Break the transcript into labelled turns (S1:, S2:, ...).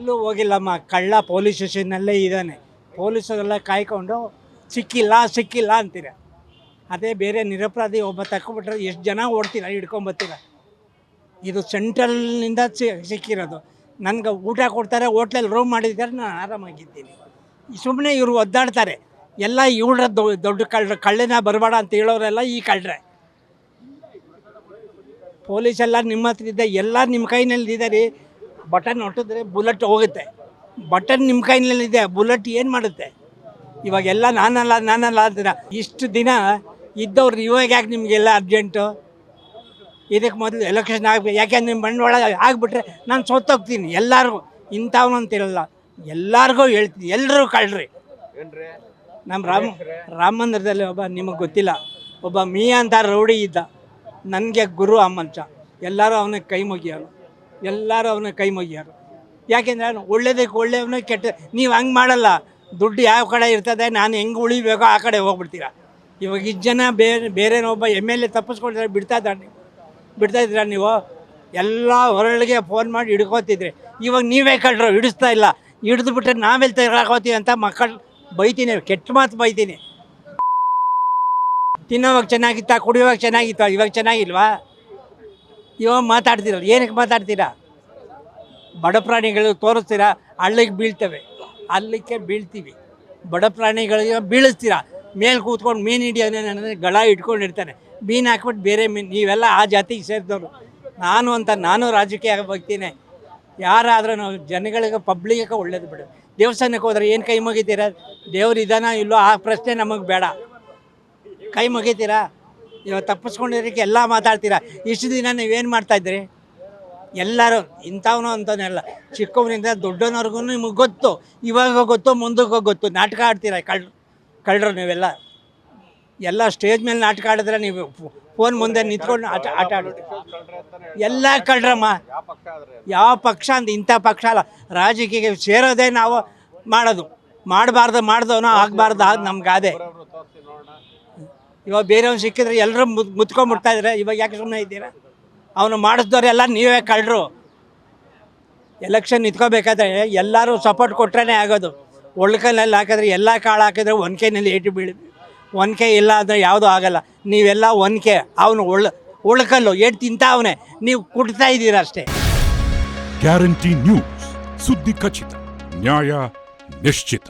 S1: ಎಲ್ಲೂ ಹೋಗಿಲ್ಲಮ್ಮ. ಕಳ್ಳ ಪೊಲೀಸ್ ಸ್ಟೇಷನ್ನಲ್ಲೇ ಇದ್ದಾನೆ. ಪೊಲೀಸರೆಲ್ಲ ಕಾಯ್ಕೊಂಡು ಸಿಕ್ಕಿಲ್ಲ ಅಂತೀರ. ಅದೇ ಬೇರೆ ನಿರಪರಾಧಿ ಒಬ್ಬ ತಗೊಂಡ್ಬಿಟ್ರೆ ಎಷ್ಟು ಜನ ಓಡ್ತೀರ, ಹಿಡ್ಕೊಂಬತ್ತೀರ. ಇದು ಸೆಂಟ್ರಲ್ನಿಂದ ಸಿಕ್ಕಿರೋದು. ನನಗೆ ಊಟ ಕೊಡ್ತಾರೆ, ಹೋಟ್ಲಲ್ಲಿ ರೂಮ್ ಮಾಡಿದ್ದಾರೆ, ನಾನು ಆರಾಮಾಗಿದ್ದೀನಿ. ಸುಮ್ಮನೆ ಇವರು ಒದ್ದಾಡ್ತಾರೆ. ಎಲ್ಲ ಇವಳ ದೊಡ್ಡ ಕಳ್ಳನ ಬರಬೇಡ ಅಂತ ಹೇಳೋರೆಲ್ಲ ಈ ಕಳ್ಳರೆ. ಪೊಲೀಸೆಲ್ಲ ನಿಮ್ಮ ಹತ್ರ ಇದೆ, ಎಲ್ಲ ನಿಮ್ಮ ಕೈನಲ್ಲಿದೆ ರೀ. ಬಟನ್ ಹೊಟ್ಟಿದ್ರೆ ಬುಲೆಟ್ ಹೋಗುತ್ತೆ. ಬಟನ್ ನಿಮ್ಮ ಕೈನಲ್ಲಿದೆ, ಬುಲೆಟ್ ಏನು ಮಾಡುತ್ತೆ? ಇವಾಗೆಲ್ಲ ನಾನಲ್ಲ ಅಂತೀರ. ಇಷ್ಟು ದಿನ ಇದ್ದವ್ರು ಇವಾಗ ಯಾಕೆ ನಿಮಗೆಲ್ಲ ಅರ್ಜೆಂಟು? ಇದಕ್ಕೆ ಮೊದಲು ಎಲೆಕ್ಷನ್ ಆಗಬೇಕು. ಯಾಕೆಂದ್ರೆ ನಿಮ್ಮ ಬಂಡವಾಳ ಆಗಿಬಿಟ್ರೆ ನಾನು ಸೋತೋಗ್ತೀನಿ. ಎಲ್ಲರಿಗೂ ಇಂಥವನು ಅಂತಿರಲ್ಲ, ಎಲ್ಲರಿಗೂ ಹೇಳ್ತೀನಿ, ಎಲ್ಲರೂ ಕಳ್ರಿ. ನಮ್ಮ ರಾಮ ಮಂದಿರದಲ್ಲಿ ಒಬ್ಬ ನಿಮಗೆ ಗೊತ್ತಿಲ್ಲ, ಒಬ್ಬ ಮಿಯಾ ಅಂತ ರೌಡಿ ಇದ್ದ. ನನಗೆ ಗುರು ಆ ಮನುಷ್ಯ. ಎಲ್ಲರೂ ಅವನಿಗೆ ಕೈ ಮುಗಿಯೋರು. ಯಾಕೆಂದರೆ ಅವನು ಒಳ್ಳೇದಕ್ಕೆ ಒಳ್ಳೆಯವನು, ಕೆಟ್ಟ ನೀವು ಹಂಗೆ ಮಾಡಲ್ಲ. ದುಡ್ಡು ಯಾವ ಕಡೆ ಇರ್ತದೆ, ನಾನು ಹೆಂಗೆ ಉಳಿಬೇಕೋ ಆ ಕಡೆ ಹೋಗ್ಬಿಡ್ತೀರ. ಇವಾಗ ಇಷ್ಟು ಜನ ಬೇರೆನೊಬ್ಬ MLA ತಪ್ಪಿಸ್ಕೊಳ್ತಾರೆ, ಬಿಡ್ತಾ ಇದ್ದೀರಾ ನೀವು? ಎಲ್ಲ ಹೊರಳಿಗೆ ಫೋನ್ ಮಾಡಿ ಹಿಡ್ಕೋತಿದ್ರಿ. ಇವಾಗ ನೀವೇ ಕಳ್ರು, ಹಿಡಿಸ್ತಾ ಇಲ್ಲ. ಹಿಡಿದು ಬಿಟ್ರೆ ನಾವೆಲ್ಲಿ ತೆಗೆದಾಕೋತೀವಿ ಅಂತ ಮಕ್ಕಳು ಬೈತೀನಿ, ಕೆಟ್ಟ ಮಾತು ಬೈತೀನಿ. ತಿನ್ನೋವಾಗ ಚೆನ್ನಾಗಿತ್ತ, ಕುಡಿಯೋವಾಗ ಚೆನ್ನಾಗಿತ್ತ, ಇವಾಗ ಚೆನ್ನಾಗಿಲ್ವಾ? ಇವಾಗ ಮಾತಾಡ್ತೀರ, ಏನಕ್ಕೆ ಮಾತಾಡ್ತೀರಾ? ಬಡ ಪ್ರಾಣಿಗಳು ತೋರಿಸ್ತೀರಾ, ಹಳ್ಳಿಗೆ ಬೀಳ್ತೀವಿ. ಬಡ ಪ್ರಾಣಿಗಳಿಗೆ ಬೀಳಿಸ್ತೀರ. ಮೇಲೆ ಕೂತ್ಕೊಂಡು ಮೀನು ಹಿಡಿಯೋದೇ ಗಳ ಇಟ್ಕೊಂಡಿರ್ತಾನೆ, ಮೀನು ಹಾಕ್ಬಿಟ್ಟು ಬೇರೆ ಮೀನು. ನೀವೆಲ್ಲ ಆ ಜಾತಿಗೆ ಸೇರಿದವರು. ನಾನು ರಾಜಕೀಯ ಹೋಗ್ತೀನಿ. ಯಾರಾದ್ರೂ ಜನಗಳಿಗೆ ಪಬ್ಲಿಕ್ಕೆ ಒಳ್ಳೇದು ಬಿಡು. ದೇವಸ್ಥಾನಕ್ಕೆ ಹೋದ್ರೆ ಏನು ಕೈ ಮುಗಿತೀರ? ದೇವ್ರು ಇದಾನ ಇಲ್ಲೋ ಆ ಪ್ರಶ್ನೆ ನಮಗೆ ಬೇಡ. ಕೈ ಮುಗಿತೀರಾ? ಇವಾಗ ತಪ್ಪಿಸ್ಕೊಂಡಿರೋಕ್ಕೆ ಎಲ್ಲ ಮಾತಾಡ್ತೀರಾ. ಇಷ್ಟು ದಿನ ನೀವೇನು ಮಾಡ್ತಾಯಿದ್ರಿ? ಎಲ್ಲರೂ ಇಂಥವನು ಅಂತವನ್ನೆಲ್ಲ, ಚಿಕ್ಕವನಿಂದ ದೊಡ್ಡವನವ್ರಿಗೂ ನಿಮಗೆ ಗೊತ್ತು. ಇವಾಗ ಗೊತ್ತು, ಮುಂದಕ್ಕೆ ಗೊತ್ತು. ನಾಟಕ ಆಡ್ತೀರ ಕಳ್ಳರು ನೀವೆಲ್ಲ. ಎಲ್ಲ ಸ್ಟೇಜ್ ಮೇಲೆ ನಾಟಕ ಆಡಿದ್ರೆ, ನೀವು ಫೋನ್ ಮುಂದೆ ನಿಂತ್ಕೊಂಡು ಆಟ ಆಡಿದ್ರೆ ಎಲ್ಲ ಕಳ್ಳರಮ್ಮ. ಯಾವ ಪಕ್ಷ ಅಂತ ಇಂಥ ಪಕ್ಷ ಅಲ್ಲ. ರಾಜಕೀಯ ಸೇರೋದೇ ನಾವು ಮಾಡಿದವನು ಆಗಬಾರ್ದು ನಮ್ಗಾದೆ. ಇವಾಗ ಬೇರೆಯವ್ನು ಸಿಕ್ಕಿದ್ರೆ ಎಲ್ಲರೂ ಮುತ್ಕೊಂಡ್ಬಿಡ್ತಾಯಿದ್ರೆ, ಇವಾಗ ಯಾಕೆ ಸುಮ್ಮನೆ ಇದ್ದೀರಾ? ಅವನು ಮಾಡಿಸಿದವರೆಲ್ಲ ನೀವೇ ಕಳ್ಳರು. ಎಲೆಕ್ಷನ್ ನಿಂತ್ಕೋಬೇಕಾದ್ರೆ ಎಲ್ಲರೂ ಸಪೋರ್ಟ್ ಕೊಟ್ರೇ ಆಗೋದು. ಒಳ್ಕಲ್ನಲ್ಲಿ ಹಾಕಿದ್ರೆ ಎಲ್ಲ ಕಾಳು ಹಾಕಿದ್ರೆ ಒನ್ಕೆನಲ್ಲಿ ಏಟು ಒನ್ಕೆ ಇಲ್ಲ ಅಂದರೆ ಯಾವುದೂ ಆಗಲ್ಲ. ನೀವೆಲ್ಲ ಒನ್ಕೆ, ಅವನು ಉಳ್ಕಲ್ಲು ಏಟು ತಿಂತಾವನೆ, ನೀವು ಕುಟ್ತಾ ಇದ್ದೀರ ಅಷ್ಟೇ.
S2: ಗ್ಯಾರಂಟಿ ನ್ಯೂಸ್, ಸುದ್ದಿ ಖಚಿತ, ನ್ಯಾಯ ನಿಶ್ಚಿತ.